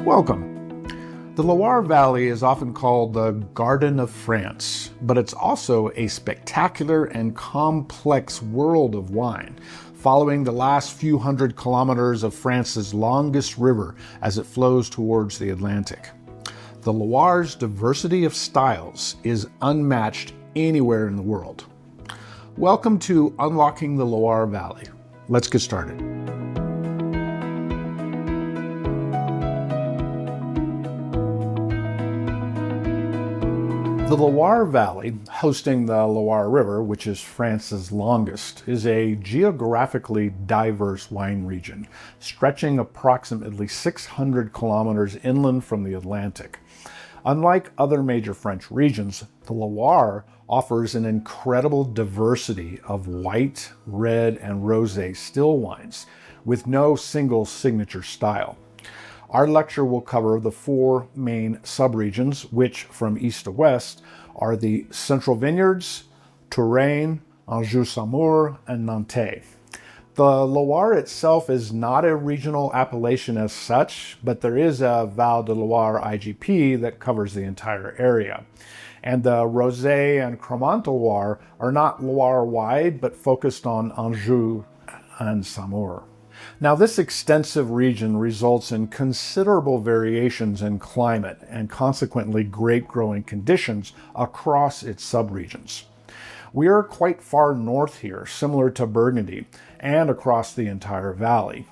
Welcome. The Loire Valley is often called the Garden of France, but it's also a spectacular and complex world of wine, following the last few hundred kilometers of France's longest river as it flows towards the Atlantic. The Loire's diversity of styles is unmatched anywhere in the world. Welcome to Unlocking the Loire Valley. Let's get started. The Loire Valley, hosting the Loire River, which is France's longest, is a geographically diverse wine region, stretching approximately 600 kilometers inland from the Atlantic. Unlike other major French regions, the Loire offers an incredible diversity of white, red, and rosé still wines, with no single signature style. Our lecture will cover the four main subregions, which from east to west are the Central Vineyards, Touraine, Anjou-Saumur, and Nantais. The Loire itself is not a regional appellation as such, but there is a Val de Loire IGP that covers the entire area. And the rosé and Cremant Loire are not Loire-wide, but focused on Anjou and Saumur. Now, this extensive region results in considerable variations in climate and consequently grape growing conditions across its subregions. We are quite far north here, similar to Burgundy, and across the entire valley.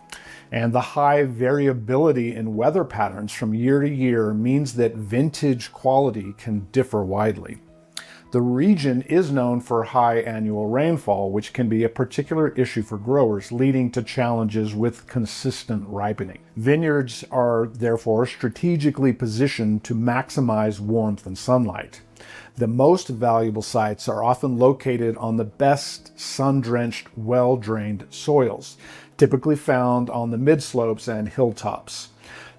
And the high variability in weather patterns from year to year means that vintage quality can differ widely. The region is known for high annual rainfall, which can be a particular issue for growers, leading to challenges with consistent ripening. Vineyards are therefore strategically positioned to maximize warmth and sunlight. The most valuable sites are often located on the best sun-drenched, well-drained soils, typically found on the mid-slopes and hilltops.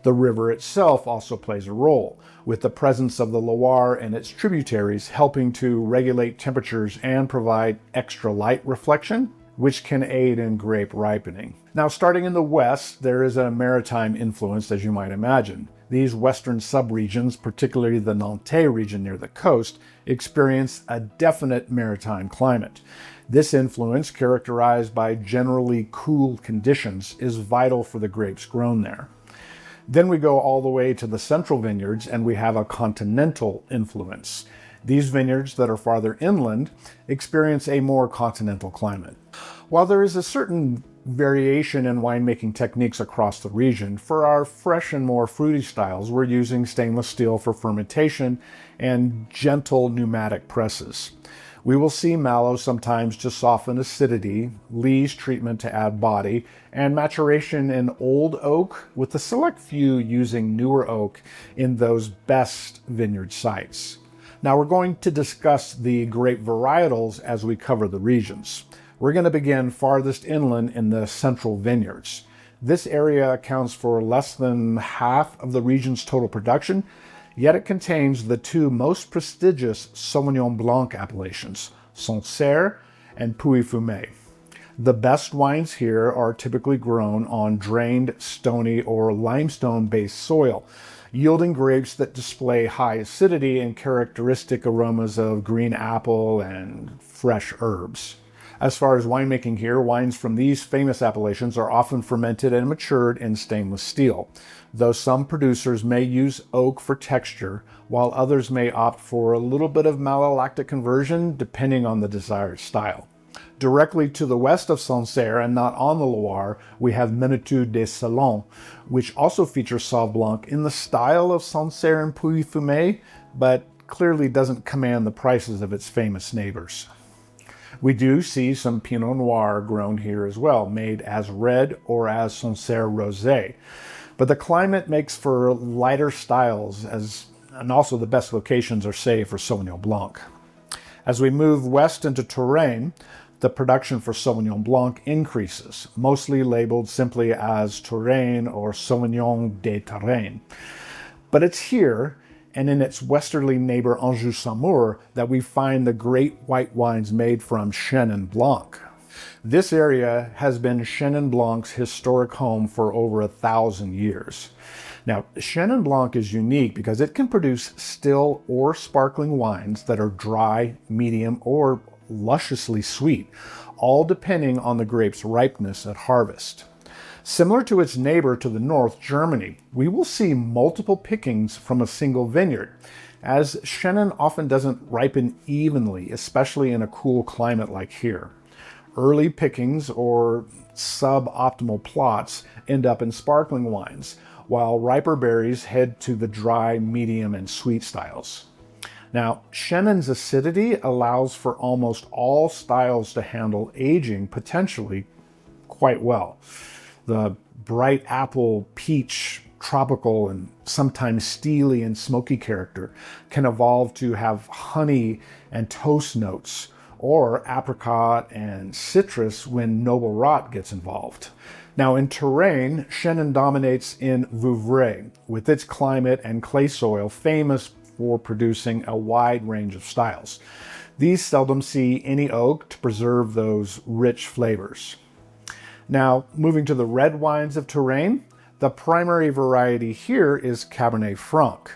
The river itself also plays a role, with the presence of the Loire and its tributaries helping to regulate temperatures and provide extra light reflection, which can aid in grape ripening. Now, starting in the west, there is a maritime influence, as you might imagine. These western subregions, particularly the Nantais region near the coast, experience a definite maritime climate. This influence, characterized by generally cool conditions, is vital for the grapes grown there. Then we go all the way to the Central Vineyards and we have a continental influence. These vineyards that are farther inland experience a more continental climate. While there is a certain variation in winemaking techniques across the region, for our fresh and more fruity styles, we're using stainless steel for fermentation and gentle pneumatic presses. We will see mallow sometimes to soften acidity, lees treatment to add body, and maturation in old oak, with a select few using newer oak in those best vineyard sites. Now we're going to discuss the grape varietals as we cover the regions. We're going to begin farthest inland in the Central Vineyards. This area accounts for less than half of the region's total production, yet it contains the two most prestigious Sauvignon Blanc appellations, Sancerre and Pouilly-Fumé. The best wines here are typically grown on drained, stony, or limestone-based soil, yielding grapes that display high acidity and characteristic aromas of green apple and fresh herbs. As far as winemaking here, wines from these famous appellations are often fermented and matured in stainless steel, though some producers may use oak for texture, while others may opt for a little bit of malolactic conversion depending on the desired style. Directly to the west of Sancerre and not on the Loire, we have Mennetou des Salons, which also features Sauv Blanc in the style of Sancerre and Pouilly-Fumé, but clearly doesn't command the prices of its famous neighbors. We do see some Pinot Noir grown here as well, made as red or as Sancerre Rosé. But the climate makes for lighter styles, and also the best locations are saved for Sauvignon Blanc. As we move west into Touraine, the production for Sauvignon Blanc increases, mostly labeled simply as Touraine or Sauvignon de Touraine. But it's here, and in its westerly neighbor Anjou-Saumur, that we find the great white wines made from Chenin Blanc. This area has been Chenin Blanc's historic home for over 1,000 years. Now, Chenin Blanc is unique because it can produce still or sparkling wines that are dry, medium, or lusciously sweet, all depending on the grape's ripeness at harvest. Similar to its neighbor to the north, Germany, we will see multiple pickings from a single vineyard, as Chenin often doesn't ripen evenly, especially in a cool climate like here. Early pickings or suboptimal plots end up in sparkling wines, while riper berries head to the dry, medium, and sweet styles. Now, Chenin's acidity allows for almost all styles to handle aging potentially quite well. The bright apple, peach, tropical, and sometimes steely and smoky character can evolve to have honey and toast notes, or apricot and citrus when noble rot gets involved. Now in Touraine, Chenin dominates in Vouvray, with its climate and clay soil famous for producing a wide range of styles. These seldom see any oak to preserve those rich flavors. Now, moving to the red wines of Touraine, the primary variety here is Cabernet Franc.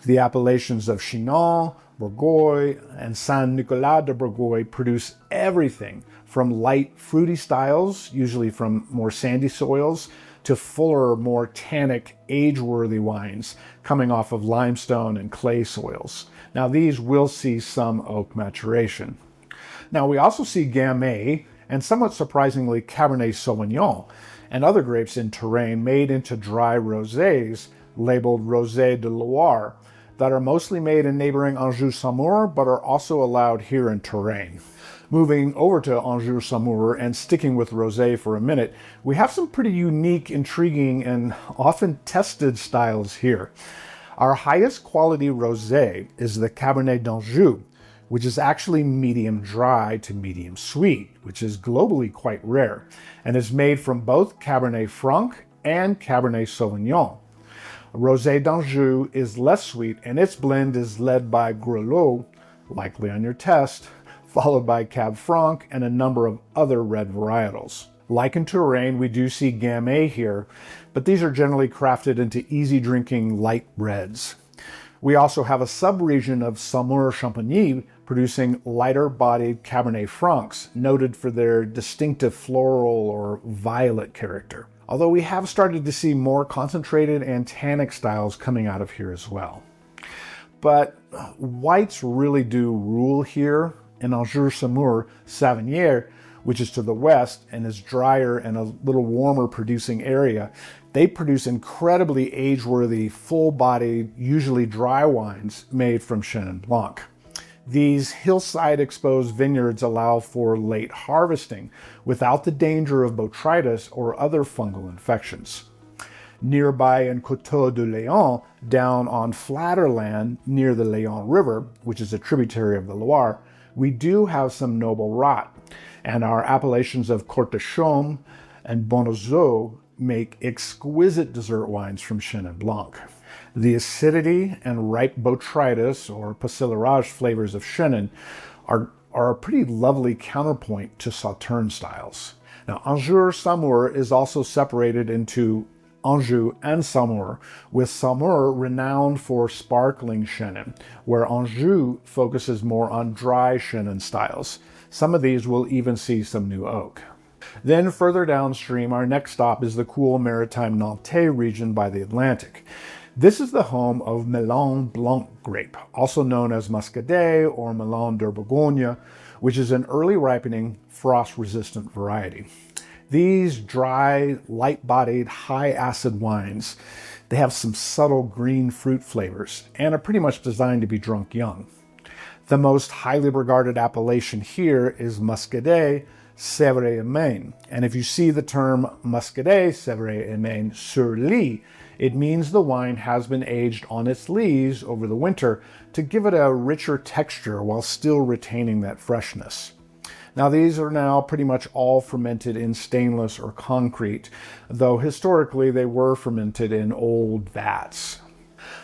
The appellations of Chinon, Bourgueil, and Saint-Nicolas de Bourgueil produce everything from light, fruity styles, usually from more sandy soils, to fuller, more tannic, age-worthy wines coming off of limestone and clay soils. Now, these will see some oak maturation. Now, we also see Gamay, and somewhat surprisingly, Cabernet Sauvignon, and other grapes in Touraine made into dry rosés labeled Rosé de Loire, that are mostly made in neighboring Anjou-Saumur, but are also allowed here in Touraine. Moving over to Anjou-Saumur and sticking with rosé for a minute, we have some pretty unique, intriguing, and often tested styles here. Our highest quality rosé is the Cabernet d'Anjou, which is actually medium dry to medium sweet, which is globally quite rare, and is made from both Cabernet Franc and Cabernet Sauvignon. Rosé d'Anjou is less sweet, and its blend is led by Grelot, likely on your test, followed by Cab Franc and a number of other red varietals. Like in Touraine, we do see Gamay here, but these are generally crafted into easy-drinking light reds. We also have a sub-region of Saumur-Champagny producing lighter-bodied Cabernet Francs, noted for their distinctive floral or violet character. Although we have started to see more concentrated and tannic styles coming out of here as well. But whites really do rule here. In Anjou-Saumur, Savennières, which is to the west and is drier and a little warmer producing area, they produce incredibly age-worthy, full-bodied, usually dry wines made from Chenin Blanc. These hillside-exposed vineyards allow for late harvesting without the danger of botrytis or other fungal infections. Nearby in Coteaux du Layon, down on flatter land near the Layon River, which is a tributary of the Loire, we do have some noble rot, and our appellations of Cortechaume and Bonnezeau make exquisite dessert wines from Chenin Blanc. The acidity and ripe botrytis or pacillarage flavors of Chenin are a pretty lovely counterpoint to Sauterne styles. Now, Anjou-Saumur is also separated into Anjou and Saumur, with Saumur renowned for sparkling Chenin, where Anjou focuses more on dry Chenin styles. Some of these will even see some new oak. Then further downstream, our next stop is the cool maritime Nantais region by the Atlantic. This is the home of Melon Blanc grape, also known as Muscadet or Melon de Bourgogne, which is an early ripening, frost-resistant variety. These dry, light-bodied, high-acid wines, they have some subtle green fruit flavors and are pretty much designed to be drunk young. The most highly regarded appellation here is Muscadet Sèvre et Maine, and if you see the term Muscadet Sèvre et Maine Sur Lie, it means the wine has been aged on its lees over the winter to give it a richer texture while still retaining that freshness. Now, these are now pretty much all fermented in stainless or concrete, though historically they were fermented in old vats.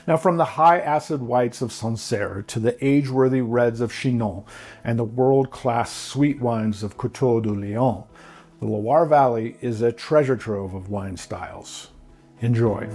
Now, from the high acid whites of Sancerre to the age-worthy reds of Chinon and the world-class sweet wines of Coteaux du Layon, the Loire Valley is a treasure trove of wine styles. Enjoy.